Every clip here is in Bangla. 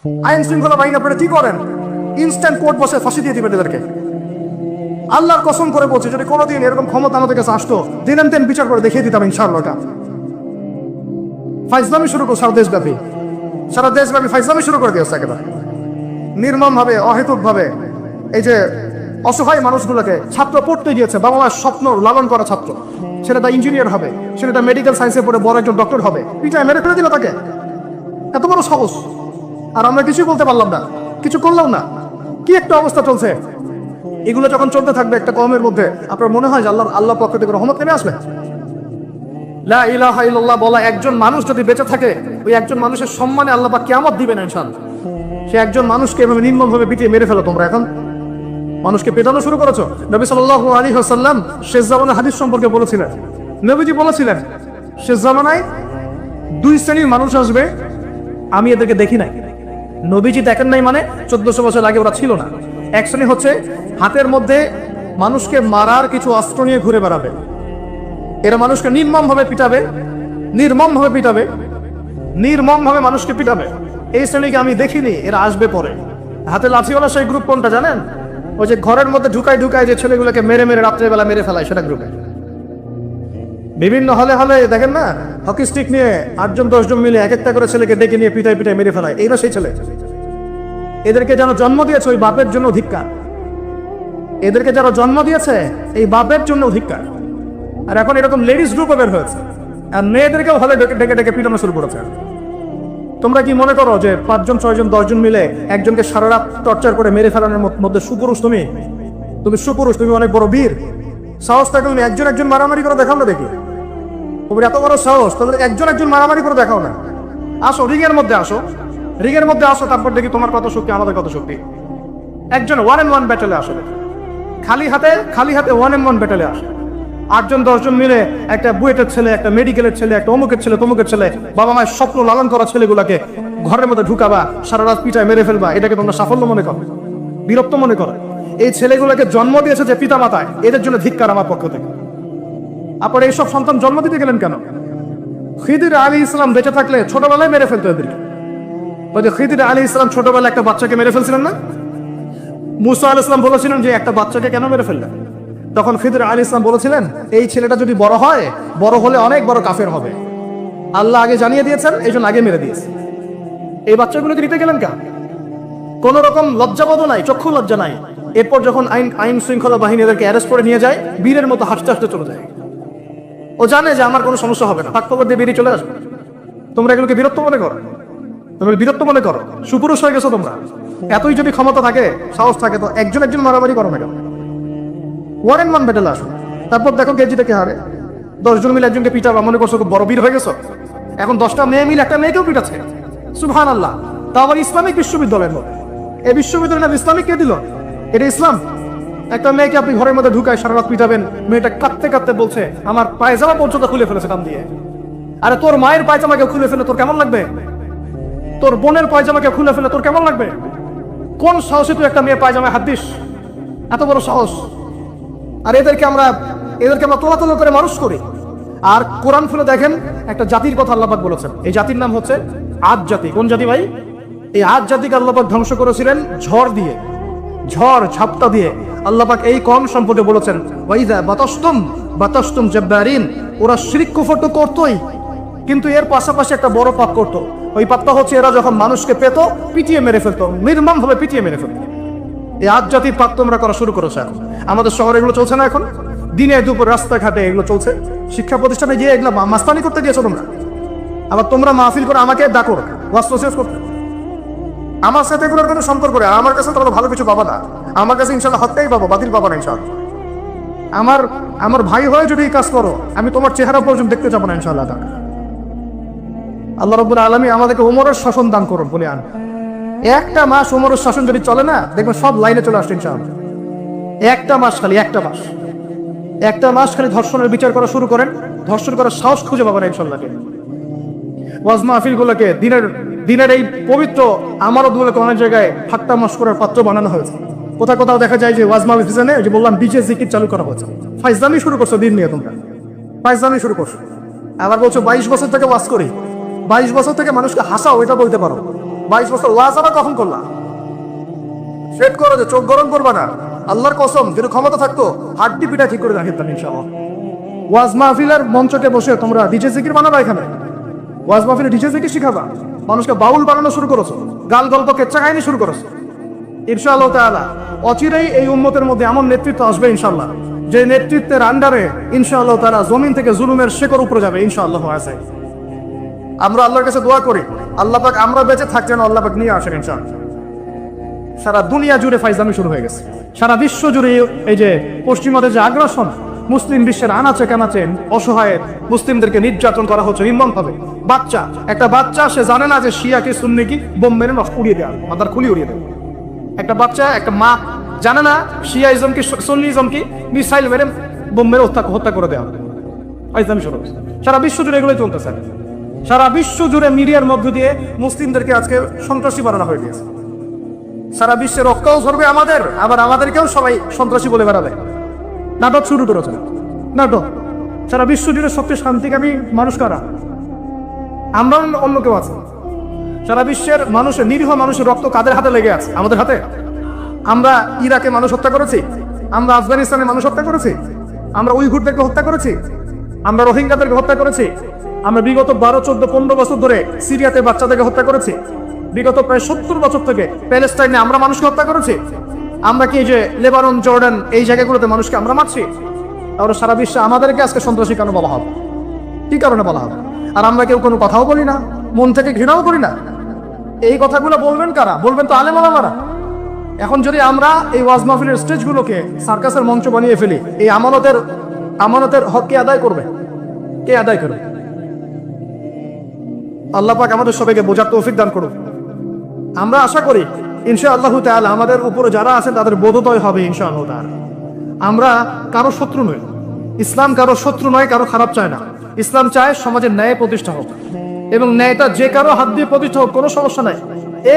আইন শৃঙ্খলা বাহিনী আপনারা কি করেন? ইনস্ট্যান্ট কোর্ট বসে ফাঁসি দিয়ে দিবেন এদেরকে। আল্লাহর কসম করে বলছি, যদি কোনোদিন এরকম ক্ষমতা আমাদের কাছে আসতো, দিন দিন বিচার করে দেখিয়ে দিতাম ইনশাআল্লাহ। ফাইজলামি শুরু করো সারা দেশব্যাপী ফাইজলামি শুরু করে দিয়েছে একেবারে নির্মম ভাবে, অহেতুক ভাবে। এই যে অসহায় মানুষগুলোকে, ছাত্র পড়তে গিয়েছে, বাবা মার স্বপ্ন লালন করা ছাত্র, ছেলেটা ইঞ্জিনিয়ার হবে, ছেলেটা মেডিকেল সায়েন্সে পড়ে বড় একজন ডক্টর হবে, পিটায় মেরে ফেলে দিল তাকে। এত বড় সাহস! আর আমরা কিছু বলতে পারলাম না, কিছু করলাম না। কি একটা অবস্থা চলছে! এগুলো যখন চলতে থাকবে একটা কওমের মধ্যে, আপনার মনে হয় যে আল্লাহ পক্ষ থেকে রহমত নেমে আসবে? লা ইলাহা ইল্লাল্লাহ বলা একজন মানুষ যদি বেঁচে থাকে, ওই একজন মানুষের সম্মানে আল্লাহ পাক কিয়ামত দিবেন ইনশাআল্লাহ। সে একজন মানুষকে এভাবে নির্মমভাবে পিটিয়ে মেরে ফেলো তোমরা। এখন মানুষকে পেটানো শুরু করেছো। নবী সাল্লাল্লাহু আলাইহি ওয়াসাল্লাম শেষ জামানার হাদিস সম্পর্কে বলেছিলেন, নবীজি বলেছিলেন, শেষ জামানায় দুই শ্রেণীর মানুষ আসবে, আমি এদেরকে দেখি নাই। নবীজি দেখেন নাই মানে 1400 বছর আগে ওরা ছিল না। এক শ্রেণী হচ্ছে হাতের মধ্যে মানুষকে মারার কিছু অস্ত্র নিয়ে ঘুরে বেড়াবে। এরা মানুষকে নির্মমভাবে মানুষকে পিটাবে। এই শ্রেণীকে আমি দেখিনি, এরা আসবে পরে। হাতে লাঠিওয়ালা সেই গ্রুপ কোনটা জানেন? ওই যে ঘরের মধ্যে ঢুকায় যে ছেলেগুলোকে মেরে রাত্রেবেলা মেরে ফেলায়, সেটা গ্রুপে। বিভিন্ন হলে দেখেন না, হকি স্টিক নিয়ে 8জন 10জন মিলে এক একটা করে ছেলেকে ডেকে নিয়ে পিটায় মেরে ফেলায়। এইরা সেই ছেলে। এদেরকে যেন জন্ম দিয়েছে ওই বাপের জন্য ধিক্কার। এদেরকে যারা জন্ম দিয়েছে এই বাপের জন্য ধিক্কার। আর এখন এরকম লেডিস গ্রুপও বের হয়েছে, আর মেয়েদেরকেও হলে ডেকে পিটানো শুরু করেছে। তোমরা কি মনে করো যে 5জন 6জন 10জন মিলে একজনকে সারা রাত টর্চার করে মেরে ফেলানোর মধ্যে সুপুরুষ? তুমি সুপুরুষ, তুমি অনেক বড় বীর। সাহস থাকে তুমি একজন মারামারি করে দেখাও না দেখি। তোমার এত বড় সাহস, তাহলে একজন মারামারি করে দেখাও না। আসো রিংয়ের মধ্যে আসো, তারপর দেখি তোমার কত শক্তি, আমাদের কত শক্তি। একজন 1-on-1 ব্যাটেলে আসো, খালি হাতে 1-on-1 ব্যাটেলে আসো। 8জন 10জন মিলে একটা বুয়েটের ছেলে, একটা মেডিকেলের ছেলে, একটা অমুকের ছেলে, তমুকের ছেলে, বাবা মায়ের স্বপ্ন লালন করা ছেলেগুলাকে ঘরের মধ্যে ঢুকাবা, সারা রাত পিটায় মেরে ফেলবা। এটাকে তোমরা সাফল্য মনে করো, বীরত্ব মনে করো? এই ছেলেগুলোকে জন্ম দিয়েছে যে পিতা মাতায়, এদের জন্য ধিক্কার আমার পক্ষ থেকে। আপনারা এইসব সন্তান জন্ম দিতে গেলেন কেন? খিদির আলাইহিস সালাম বেঁচে থাকলে ছোটবেলায় মেরে ফেলতো এদেরকে। ওই যে খিদির আলাইহিস সালাম ছোটবেলায় একটা বাচ্চাকে মেরে ফেলছিলেন না? মুসা আলাইহিস সালাম বলেছিলেন যে একটা বাচ্চাকে কেন মেরে ফেললেন? তখন খিদির আলাইহিস সালাম বলেছিলেন, এই ছেলেটা যদি বড় হলে অনেক বড় কাফের হবে। আল্লাহ আগে জানিয়ে দিয়েছেন, এই জন্য আগে মেরে দিয়েছে। এই বাচ্চাগুলোকে নিতে গেলেন কেন? কোন রকম লজ্জাবোধ নাই, চক্ষু লজ্জা নাই। এরপর যখন আইন শৃঙ্খলা বাহিনী এদেরকে অ্যারেস্ট করে নিয়ে যায়, বীরের মতো হাসতে চলে যায়। ও জানে যে আমার কোনো সমস্যা হবে না, ফাঁক দিয়ে বেরিয়ে চলে আসবে। তোমরা এগুলোকে বীরত্ব মনে করো? সুপুরুষ হয়ে গেছো তোমরা। এতই যদি ক্ষমতা থাকে, সাহস থাকে, তো একজন মারামারি করো না কেন? 1-on-1 ব্যাটেলে আসো, তারপর দেখো কে জিতে কে হারে। 10জন মিলে একজনকে পিটাবা, মনে করছো খুব বড় বীর হয়ে গেছো। এখন 10টা মেয়ে মিলে একটা মেয়েকেও পিটাচ্ছে, সুবহানাল্লাহ। তা আবার ইসলামিক বিশ্ববিদ্যালয়ের মধ্যে। এই বিশ্ববিদ্যালয়ের নাম ইসলামিক কে দিল? এটা ইসলাম? একটা মেয়েকে আপনি ঘরের মধ্যে ঢুকায় সারা রাত পিটাবেন, মেয়েটা কাঁদতে বলছে আমার পায়জামা পর্যন্ত খুলে ফেলেছে কান দিয়ে। আরে তোর মায়ের পায়জামাকে খুলে ফেলে তোর কেমন লাগবে? তোর বোনের পায়জামাকে খুলে ফেলে তোর কেমন লাগবে? কোন সাহসে তুই একটা মেয়ে পায়জামায় হাত দিস? এত বড় সাহস! আর এদেরকে আমরা তোলা করে মানুষ করি। আর কোরআন খুলে দেখেন, একটা জাতির কথা আল্লাহ পাক বলেছেন। এই জাতির নাম হচ্ছে আদ জাতি। কোন জাতি ভাই? এই আদ জাতিকে আল্লাহ পাক ধ্বংস করেছিলেন ঝড় ঝাপটা দিয়ে। আল্লাহ পাক এই কওম সম্পর্কে বলেছেন, ওয়াইযা বাতাসতুম জাব্বারিন। ওরা শিরক কুফর তো করতোই, কিন্তু এর পাশাপাশি একটা বড় পাপ করতো। ওই পাপটা হচ্ছে এরা যখন মানুষকে পেত, পিটিয়ে মেরে ফেলতো, নির্মমভাবে পিটিয়ে মেরে ফেলতো। এই আদ জাতির পাপ তোমরা করা শুরু করেছে। এখন আমাদের শহরে এগুলো চলছে না? এখন দিনে দুপুর রাস্তাঘাটে এগুলো চলছে। শিক্ষা প্রতিষ্ঠানে গিয়ে এগুলো মাস্তানি করতে গিয়েছো তোমরা। আবার তোমরা মাহফিল করে আমাকে ডাকো ওয়াজ শেষ করতে। আমার সাথে এগুলোর কোনো সম্পর্ক নেই। আমার কাছে তোমরা ভালো কিছু পাবা না। আমার কাছে ইনশাল্লাহ হত্যাই পাবো, বাতিল পাবা না ইনশাল্লাহ। আমার ভাই হয়ে যদি এই কাজ করো, আমি তোমার চেহারা পর্যন্ত দেখতে যাবো না ইনশাল্লাহ। আল্লাহ রাব্বুল আলামিন আমাদেরকে ওমরের শাসন দান করুন বলে আন। একটা মাস ওমরের শাসন যদি চলে না, দেখবেন সব লাইনে চলে আসছে ইনশাআল্লাহ। একটা মাস খালি ধর্ষণের বিচার করা শুরু করেন, ধর্ষণ করার সাহস খুঁজে পাবেন ইনশাআল্লাহ। ওয়াজ মাহফিল গুলোকে দিনের এই পবিত্র আমারতগুলোকে অনেক জায়গায় ঠাট্টা মশকরার পাত্র বানানো হয়েছে। কোথাও দেখা যায় যে ওয়াজ মাহফিল সিজনে যে বললাম ডিজে জিকির চালু করা হয়েছে। ফাইজলামি শুরু করছো দিন নিয়ে, তোমরা ফাইজলামি শুরু করছো। আবার বলছো 22 বছর থেকে ওয়াজ করি, 22 বছর থেকে মানুষকে হাসাও, এটা বলতে পারো। 22 বছর ওয়াজ আবার কখন করলা? সেট করো যে চোখ গরম করবা না। আল্লাহর কসম যদি ক্ষমতা থাকতো হাড্ডি পিঠা ঠিক করে রাখিতাম ইনশাআল্লাহ। ওয়াজ মাহফিলের মঞ্চকে বসে তোমরা ডিজে জিকির বানাবা, এখানে ওয়াজ মাহফিলে ডিজে জিকির শিখাবা, মানুষকে বাউল বানানো শুরু করেছো, গাল গল্প কেচ্চা কাহিনী শুরু করেছো। ইনশাআল্লাহ তাআলা অচিরেই এই উম্মতের মধ্যে এমন নেতৃত্ব আসবে ইনশাআল্লাহ, যে নেতৃত্বের আন্ডারে ইনশাআল্লাহ তাআলা জমিন থেকে জুলুমের শিকড় উপরে যাবে ইনশাআল্লাহ। আছে আমরা আল্লাহর কাছে দোয়া করি, আল্লাহ পাক আমরা বেঁচে থাকতে যেন আল্লাহ পাক নিয়ে আসেন ইনশাআল্লাহ। সারা দুনিয়া জুড়ে ফাইজলামি শুরু হয়ে গেছে, সারা বিশ্ব জুড়ে এই যে পশ্চিমাদের যে আগ্রাসন, মুসলিম বিশ্বের আনাচে কানাচে অসহায় মুসলিমদেরকে নির্যাতন করা হচ্ছে নির্মম ভাবে। একটা বাচ্চা সে জানে না যে শিয়া কি সুন্নি কি, বোম মেরে নষ্ট উড়িয়ে দেওয়া, মাথার খুলি উড়িয়ে দেয়। একটা বাচ্চা, একটা মা জানে না শিয়াইজম কি সুন্নিজম কি, মিসাইল মেরে বোম মেরে হত্যা করে দেওয়া। ফাইজলামি শুরু হচ্ছে সারা বিশ্ব জুড়ে, এগুলোই চলতেছে। সারা বিশ্ব জুড়ে মিডিয়ার মধ্য দিয়ে মুসলিমদেরকে আজকে সন্ত্রাসী বানানো হয়ে গেছে। সারা বিশ্বের রক্ষাও ধরবে আমাদের, আবার আমাদেরকেও সবাই সন্ত্রাসী বলে বেড়াবে। নাটক শুরু করেছে, নাটক। সারা বিশ্ব জুড়ে সবচেয়ে শান্তিকামী মানুষ কারা? আমরা অন্য কেউ আছে? সারা বিশ্বের মানুষের, নিরীহ মানুষের রক্ত কাদের হাতে লেগে আছে? আমাদের হাতে। আমরা ইরাকে মানুষ হত্যা করেছি, আমরা আফগানিস্তানে মানুষ হত্যা করেছি, আমরা উইঘুরদেরকে হত্যা করেছি, আমরা রোহিঙ্গাদেরকে হত্যা করেছি, আমরা বিগত 12, 14, 15 বছর ধরে সিরিয়াতে বাচ্চাদেরকে হত্যা করেছি, বিগত প্রায় 70 বছর থেকে প্যালেস্টাইনে আমরা মানুষকে হত্যা করেছি। আমরা কি যে লেবানন, জর্ডান এই জায়গাগুলোতে মানুষকে আমরা মারছি? তাহলে সারা বিশ্বে আমাদেরকে আজকে সন্ত্রাসী কেন বলা হবে? কি কারণে বলা হবে? আর আমরা কেউ কোনো কথাও বলি না, মন থেকে ঘৃণাও করি না। এই কথাগুলো বলবেন কারা? বলবেন তো আলেম ওলামারা। এখন যদি আমরা এই ওয়াজ মাহফিলের স্টেজগুলোকে সার্কাসের মঞ্চ বানিয়ে ফেলি, এই আমানতের হক কে আদায় করবে? কে আদায় করবে? আল্লাহ পাক আমাদের সবাইকে বোঝার তৌফিক দান করুন। আমরা আশা করি ইনশাআল্লাহ তাআলা আমাদের উপরে যারা আছেন তাদের বোধোদয় হবে ইনশাআল্লাহ তাআলা। আমরা কারো শত্রু নই, ইসলাম কারো শত্রু নয়, কারো খারাপ চায় না। ইসলাম চায় সমাজের ন্যায় প্রতিষ্ঠা হোক, এবং ন্যায়টা যে কারো হাত দিয়ে প্রতিষ্ঠা হোক, কোনো সমস্যা নাই।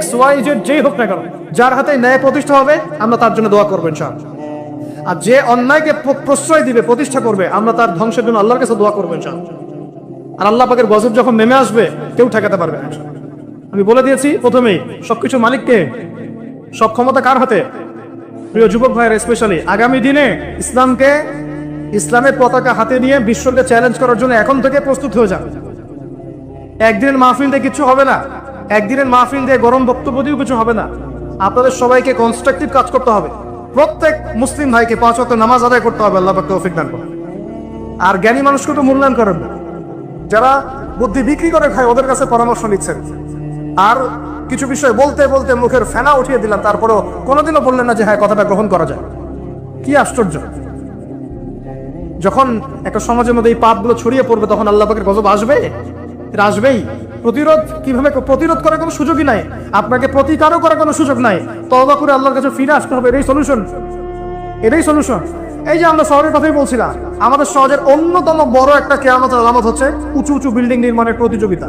XYZ যেই হোক না কেন, যার হাতে ন্যায় প্রতিষ্ঠা হবে আমরা তার জন্য দোয়া করবো ইনশাআল্লাহ। আর যে অন্যায়কে প্রশ্রয় দিবে, প্রতিষ্ঠা করবে, আমরা তার ধ্বংসের জন্য আল্লাহর কাছে দোয়া করবো ইনশাআল্লাহ। আর আল্লাহ পাকের গজব যখন নেমে আসবে কেউ ঠেকাতে পারবে না। আমি বলে দিয়েছি প্রথমেই, সবকিছু মালিককে, সব ক্ষমতা কার হাতে? প্রিয় যুবক ভাইয়ের স্পেশালি আগামী দিনে ইসলামের পতাকা হাতে নিয়ে বিশ্বকে চ্যালেঞ্জ করার জন্য এখন থেকে প্রস্তুত হয়ে যান। একদিনের মাহফিল দিয়ে কিছু হবে না, একদিনের মাহফিল দিয়ে গরম বক্তব্য দিয়েও কিছু হবে না। আপনাদের সবাইকে কনস্ট্রাকটিভ কাজ করতে হবে। প্রত্যেক মুসলিম ভাইকে 5 ওয়াক্ত নামাজ আদায় করতে হবে, আল্লাহ পাক তৌফিক দান করুন। আর জ্ঞানী মানুষকে তো মূল্যায়ন করেন না, যারা বুদ্ধি বিক্রি করে খায় ওদের কাছে পরামর্শ নিচ্ছেন। আর কিছু বিষয় বলতে বলতে মুখের ফেনা উঠিয়ে দিলাম, তারপরেও কোনোদিনও বললেন না যে হ্যাঁ কথাটা গ্রহণ করা যায়। কি আশ্চর্য! যখন একটা সমাজের মধ্যে এই পাপগুলো ছড়িয়ে পড়বে তখন আল্লাহ পাকের গজব আসবে, এটা আসবেই। প্রতিরোধ করার কোনো সুযোগই নাই, আপনাকে প্রতিকারও করার কোনো সুযোগ নাই। তওবা করে আল্লাহর কাছে ফিরে আসতে হবে, এটাই সলিউশন। এই যে আমরা শহরের কথাই বলছিলাম, আমাদের সমাজের অন্যতম বড় একটা কিয়ামতের আলামত হচ্ছে উঁচু উঁচু বিল্ডিং নির্মাণের প্রতিযোগিতা।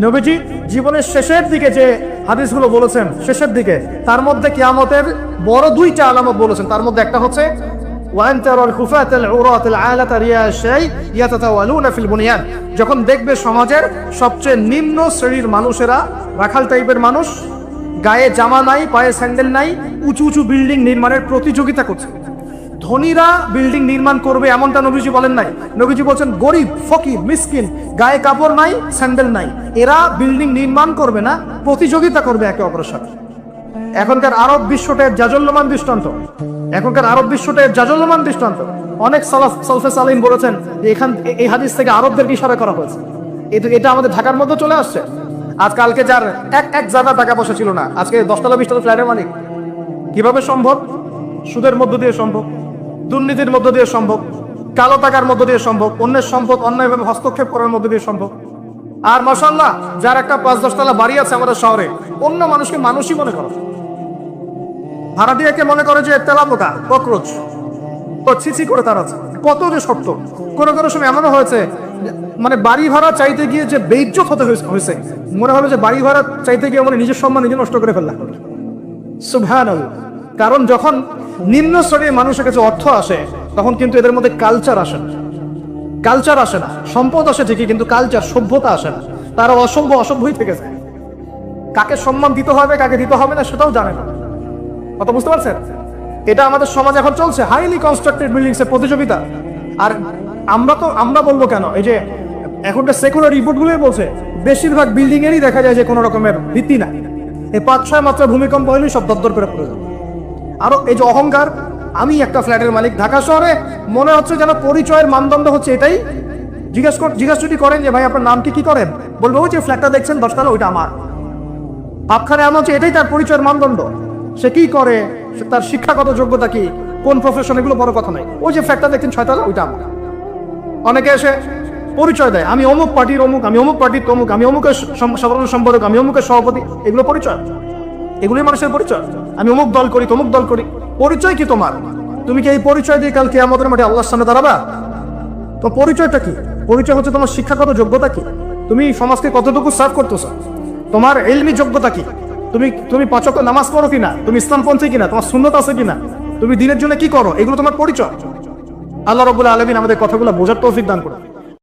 নবীজি জীবনের শেষের দিকে যে হাদিসগুলো বলেছেন, শেষের দিকে, তার মধ্যে কিয়ামতের বড় 2টা আলামত বলেছেন। তার মধ্যে একটা হচ্ছে যখন দেখবে সমাজের সবচেয়ে নিম্ন শ্রেণীর মানুষেরা, রাখাল টাইপের মানুষ, গায়ে জামা নাই, পায়ে স্যান্ডেল নাই, উঁচু উঁচু বিল্ডিং নির্মাণের প্রতিযোগিতা করছে। ধনীরা বিল্ডিং নির্মাণ করবে এমনটা নবীজি বলেন নাই। নবীজি বলছেন গরিব, ফকির, মিসকিন, গায়ে কাপড় নাই, স্যান্ডেল নাই, এরা বিল্ডিং নির্মাণ করবে না, প্রতিযোগিতা করবে একে অপরের সাথে। এখনকার আরব বিশ্বটার জাজল্যমান দৃষ্টান্ত। অনেক সালফে সালিন বলেছেন যে এই হাদিস থেকে আরবদেরকে ইশারা করা হয়েছে। এটা আমাদের ঢাকার মধ্যে চলে আসছে। আজকালকে যার এক জায়গা টাকা পয়সা ছিল না, আজকে 10 তলা 20 তলা ফ্ল্যাটের মালিক। কিভাবে সম্ভব? সুদের মধ্য দিয়ে সম্ভব, দুর্নীতির মধ্য দিয়ে সম্ভব, কালো টাকার মধ্য দিয়ে সম্ভব, অন্যের সম্পদ অন্যায়ভাবে হস্তক্ষেপ করার মধ্য দিয়ে সম্ভব। আর মাশাআল্লাহ, যার একটা 5-10 তলা বাড়ি আছে আমাদের শহরে, অন্য মানুষকে মানুষই মনে করে, ভাড়া দিয়ে কে মনে করে যে তেলাপোকা, ককরোচ, ও ছিছি করে তার আছে। কত যে শক্ত! কোনো সময় এমনও হয়েছে, মানে বাড়ি ভাড়া চাইতে গিয়ে যে বেইজ্জত হতে হয়েছে, মনে হলো যে বাড়ি ভাড়া চাইতে গিয়ে মানে নিজের সম্মান নিজে নষ্ট করে ফেললাম। সুবহানাল্লাহ। কারণ যখন নিম্ন শ্রেণীর মানুষের কাছে অর্থ আসে তখন কিন্তু এদের মধ্যে কালচার আসে না। সম্পদ আসে ঠিকই, কিন্তু কালচার, সভ্যতা আসে না। তারা অসভ্যই থেকে যায়। কাকে সম্মান দিতে হবে কাকে দিতে হবে না সেটাও জানে না। কথা বুঝতে পারছেন? এটা আমাদের সমাজ এখন চলছে, হাইলি কনস্ট্রাক্টেড বিল্ডিংস এর প্রতিযোগিতা। আর আমরা বলবো কেন, এই যে এখনকার সেকুলার রিপোর্ট গুলোই বলছে বেশিরভাগ বিল্ডিং এরই দেখা যায় যে কোনো রকমের ভিত্তি নাই। এই 5-6 মাত্রা ভূমিকম্প হলেই সব দরদর করে পড়ে যাবে। আরো এই যে অহংকার, আমি একটা ফ্ল্যাটের মালিক, ঢাকা শহরে মনে হচ্ছে যেন পরিচয়ের মানদণ্ড হচ্ছে এটাই। জিজ্ঞাসা যদি করেন যে ভাই আপনার নাম কি করেন, বলবো ওই যে ফ্ল্যাটটা দেখছেন 10 তলা ওইটা আমার। ভাবখানে এমন হচ্ছে এটাই তার পরিচয়ের মানদণ্ড। সে কি করে, তার শিক্ষাগত যোগ্যতা কি, কোন প্রফেশন, এগুলো বড় কথা নাই। ওই যে ফ্ল্যাটটা দেখছেন 6 তলা ওইটা আমার। অনেকে এসে পরিচয় দেয়, আমি অমুক পার্টির অমুক, আমি অমুক পার্টির অমুক, আমি অমুকের সাধারণ সম্পাদক, আমি অমুকের সভাপতি। এগুলো পরিচয়, এগুলোই মানুষের পরিচয়। আমি অমুক দল করি, তমুক দল করি। পরিচয় কি তোমার? তুমি কি এই পরিচয় দিয়ে কাল কিয়ামতের মাঠে আল্লাহর সামনে দাঁড়াবা? তো পরিচয়টা কি? পরিচয় হচ্ছে তোমার শিক্ষাগত যোগ্যতা কি, তুমি সমাজকে কতটুকু সার্ভ করতেছো, তোমার ইলমি যোগ্যতা কি, তুমি 5 ওয়াক্ত নামাজ পড়ো কিনা, তুমি ইসলামপন্থী কিনা, তোমার সুন্নত আছে কিনা, তুমি দিনের জন্য কি করো, এগুলো তোমার পরিচয়। আল্লাহ রাব্বুল আলামিন আমাদের কথাগুলো বোঝার তৌফিক দান করুন।